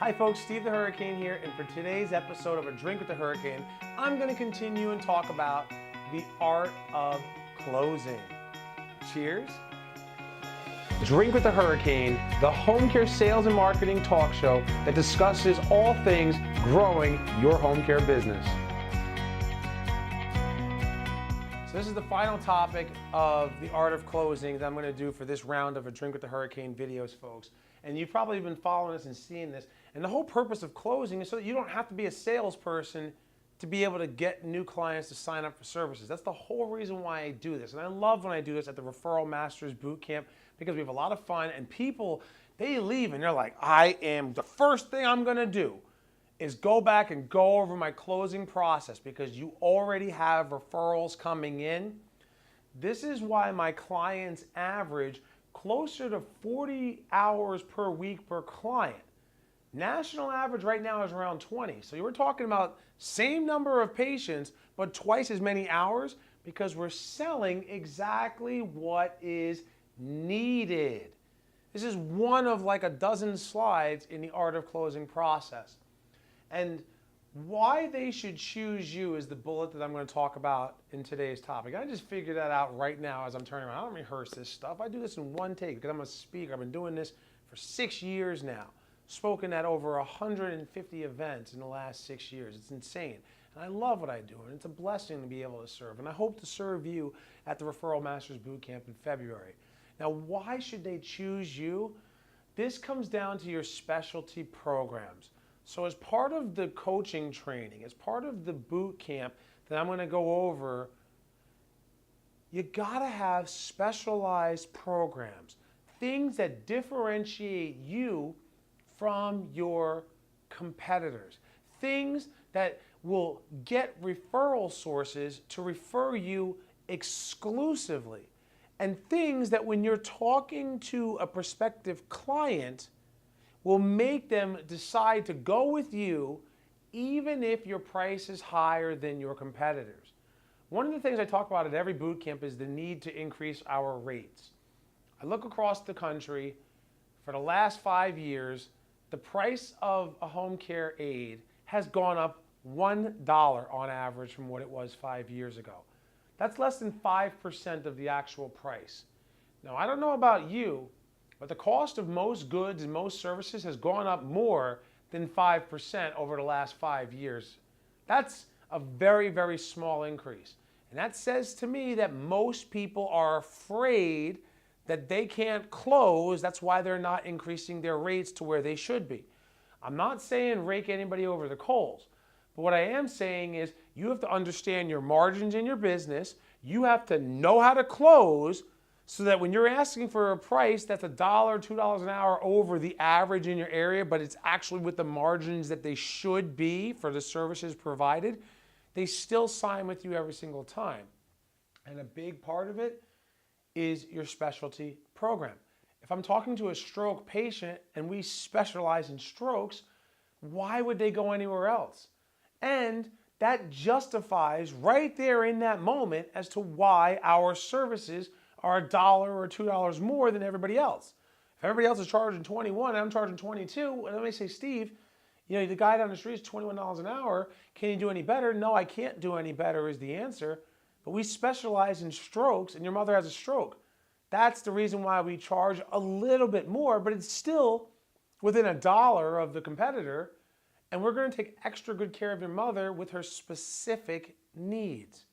Hi folks, Steve the Hurricane here, and for today's episode of A Drink with the Hurricane, I'm going to continue and talk about the art of closing. Cheers. Drink with the Hurricane, the home care sales and marketing talk show that discusses all things growing your home care business. So this is the final topic of the art of closing that I'm going to do for this round of A Drink with the Hurricane videos, folks. And you've probably been following this and seeing this. And the whole purpose of closing is so that you don't have to be a salesperson to be able to get new clients to sign up for services. That's the whole reason why I do this. And I love when I do this at the Referral Masters Boot Camp because we have a lot of fun and people, they leave and they're like, the first thing I'm gonna do is go back and go over my closing process because you already have referrals coming in. This is why my clients average closer to 40 hours per week per client. National average right now is around 20. So you were talking about same number of patients, but twice as many hours because we're selling exactly what is needed. This is one of like a dozen slides in the art of closing process. And why they should choose you is the bullet that I'm going to talk about in today's topic. I just figured that out right now as I'm turning around. I don't rehearse this stuff. I do this in one take because I'm a speaker. I've been doing this for 6 years now. Spoken at over 150 events in the last 6 years. It's insane. And I love what I do, and it's a blessing to be able to serve. And I hope to serve you at the Referral Masters Boot Camp in February. Now, why should they choose you? This comes down to your specialty programs. So as part of the coaching training, as part of the boot camp that I'm going to go over, you got to have specialized programs, things that differentiate you from your competitors, things that will get referral sources to refer you exclusively, and things that when you're talking to a prospective client will make them decide to go with you even if your price is higher than your competitors. One of the things I talk about at every boot camp is the need to increase our rates. I look across the country, for the last 5 years, the price of a home care aid has gone up $1 on average from what it was 5 years ago. That's less than 5% of the actual price. Now, I don't know about you, but the cost of most goods and most services has gone up more than 5% over the last 5 years. That's a very, very small increase. And that says to me that most people are afraid that they can't close. That's why they're not increasing their rates to where they should be. I'm not saying rake anybody over the coals, but what I am saying is you have to understand your margins in your business. You have to know how to close so that when you're asking for a price that's $1, $2 an hour over the average in your area, but it's actually with the margins that they should be for the services provided, they still sign with you every single time. And a big part of it is your specialty program. If I'm talking to a stroke patient and we specialize in strokes, why would they go anywhere else? And that justifies right there in that moment as to why our services are $1 or $2 more than everybody else. If everybody else is charging 21 and I'm charging 22, and let me say, Steve, you know, the guy down the street is $21 an hour. Can you do any better? No, I can't do any better is the answer. But we specialize in strokes and your mother has a stroke. That's the reason why we charge a little bit more, but it's still within $1 of the competitor. And we're going to take extra good care of your mother with her specific needs.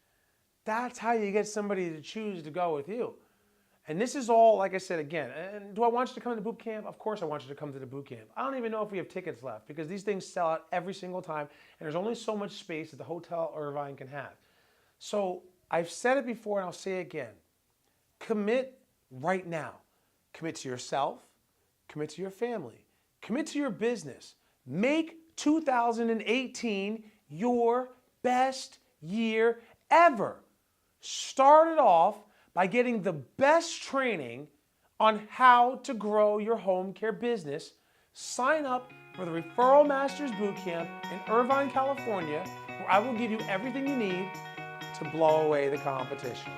That's how you get somebody to choose to go with you. And this is all, like I said, again, and do I want you to come to the boot camp? Of course I want you to come to the boot camp. I don't even know if we have tickets left because these things sell out every single time and there's only so much space that the Hotel Irvine can have. So I've said it before and I'll say it again. Commit right now. Commit to yourself, commit to your family, commit to your business. Make 2018 your best year ever. Start it off by getting the best training on how to grow your home care business. Sign up for the Referral Masters Boot Camp in Irvine, California, where I will give you everything you need to blow away the competition.